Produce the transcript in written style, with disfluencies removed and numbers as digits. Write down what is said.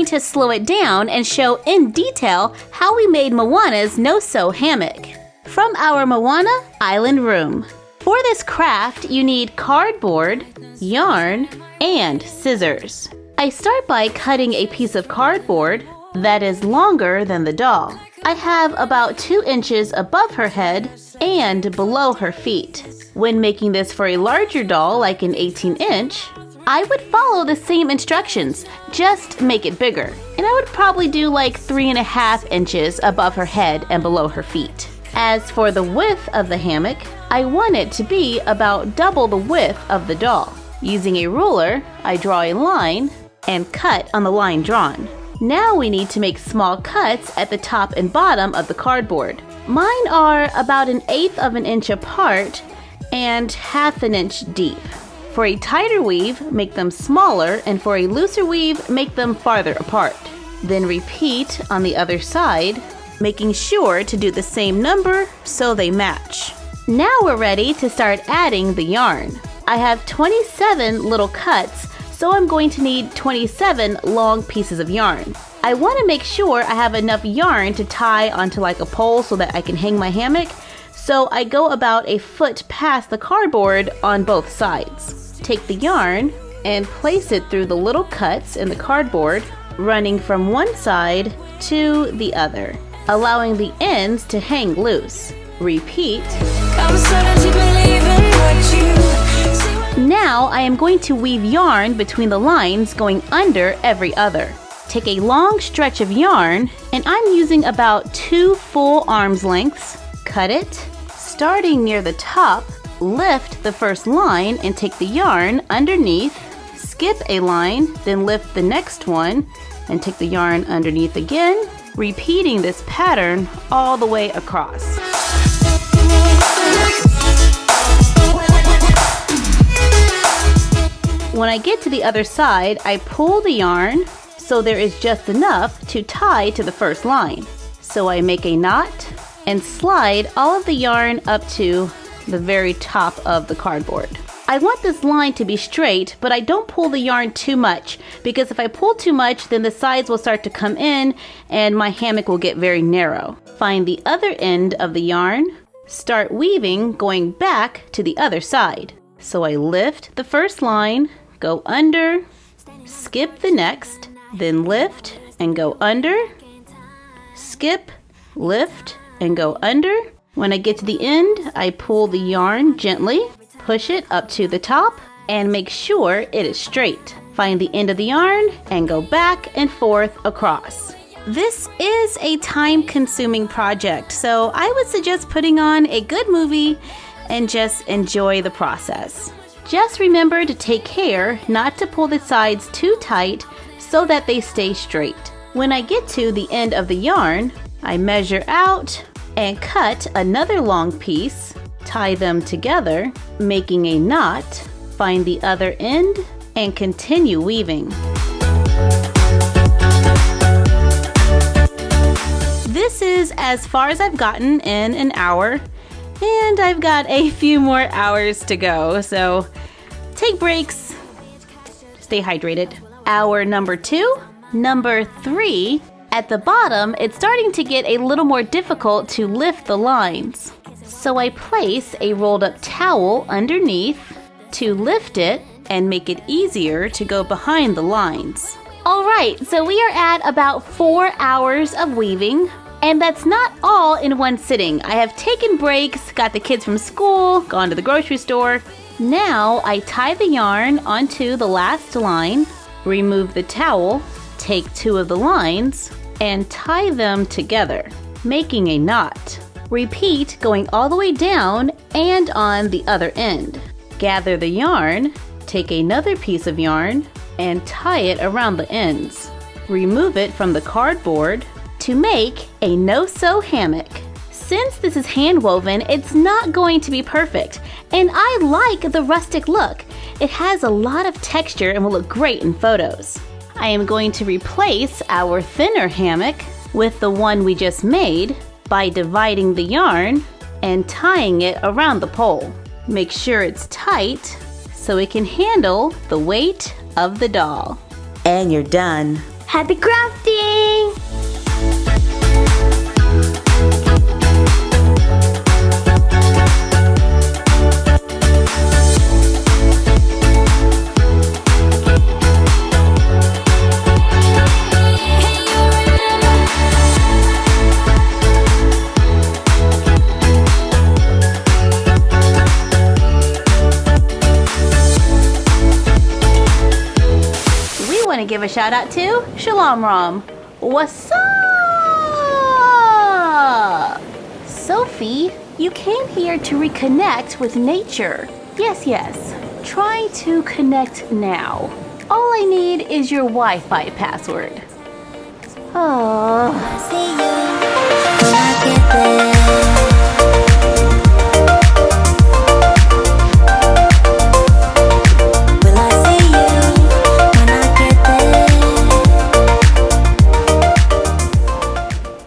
to slow it down and show in detail how we made Moana's no-sew hammock from our Moana Island room. For this craft, you need cardboard, yarn, and scissors. I start by cutting a piece of cardboard that is longer than the doll. I have about 2 inches above her head and below her feet. When making this for a larger doll, like an 18-inch, I would follow the same instructions, just make it bigger. And I would probably do like 3.5 inches above her head and below her feet. As for the width of the hammock, I want it to be about double the width of the doll. Using a ruler, I draw a line and cut on the line drawn. Now we need to make small cuts at the top and bottom of the cardboard. Mine are about 1/8 of an inch apart and 1/2 inch deep. For a tighter weave, make them smaller, and for a looser weave, make them farther apart. Then repeat on the other side, making sure to do the same number so they match. Now we're ready to start adding the yarn. I have 27 little cuts, so I'm going to need 27 long pieces of yarn. I want to make sure I have enough yarn to tie onto like a pole so that I can hang my hammock, so I go about 1 foot past the cardboard on both sides. Take the yarn and place it through the little cuts in the cardboard, running from one side to the other, allowing the ends to hang loose. Repeat. Now I am going to weave yarn between the lines, going under every other. Take a long stretch of yarn, and I'm using about 2 full arms lengths. Cut it. Starting near the top, lift the first line and take the yarn underneath. Skip a line, then lift the next one and take the yarn underneath again, repeating this pattern all the way across. When I get to the other side, I pull the yarn so there is just enough to tie to the first line. So I make a knot and slide all of the yarn up to the very top of the cardboard. I want this line to be straight, but I don't pull the yarn too much, because if I pull too much, then the sides will start to come in and my hammock will get very narrow. Find the other end of the yarn, start weaving going back to the other side. So I lift the first line, go under, skip the next, then lift and go under, skip, lift, and go under. When I get to the end, I pull the yarn gently, push it up to the top, and make sure it is straight. Find the end of the yarn and go back and forth across. This is a time-consuming project, so I would suggest putting on a good movie and just enjoy the process. Just remember to take care not to pull the sides too tight so that they stay straight. When I get to the end of the yarn, I measure out and cut another long piece, tie them together, making a knot, find the other end, and continue weaving. This is as far as I've gotten in an hour, and I've got a few more hours to go, so take breaks, stay hydrated. Hour number 2, number 3. At the bottom, it's starting to get a little more difficult to lift the lines. So I place a rolled up towel underneath to lift it and make it easier to go behind the lines. Alright, so we are at about 4 hours of weaving. And that's not all in one sitting. I have taken breaks, got the kids from school, gone to the grocery store. Now I tie the yarn onto the last line, remove the towel, take 2 of the lines, and tie them together, making a knot. Repeat going all the way down and on the other end. Gather the yarn, take another piece of yarn, and tie it around the ends. Remove it from the cardboard to make a no-sew hammock. Since this is hand woven, it's not going to be perfect, and I like the rustic look. It has a lot of texture and will look great in photos. I am going to replace our thinner hammock with the one we just made by dividing the yarn and tying it around the pole. Make sure it's tight so it can handle the weight of the doll. And you're done. Happy crafting! Want to give a shout out to Shalom Ram. What's up? Sophie, you came here to reconnect with nature. Yes. Try to connect now. All I need is your Wi-Fi password. Oh.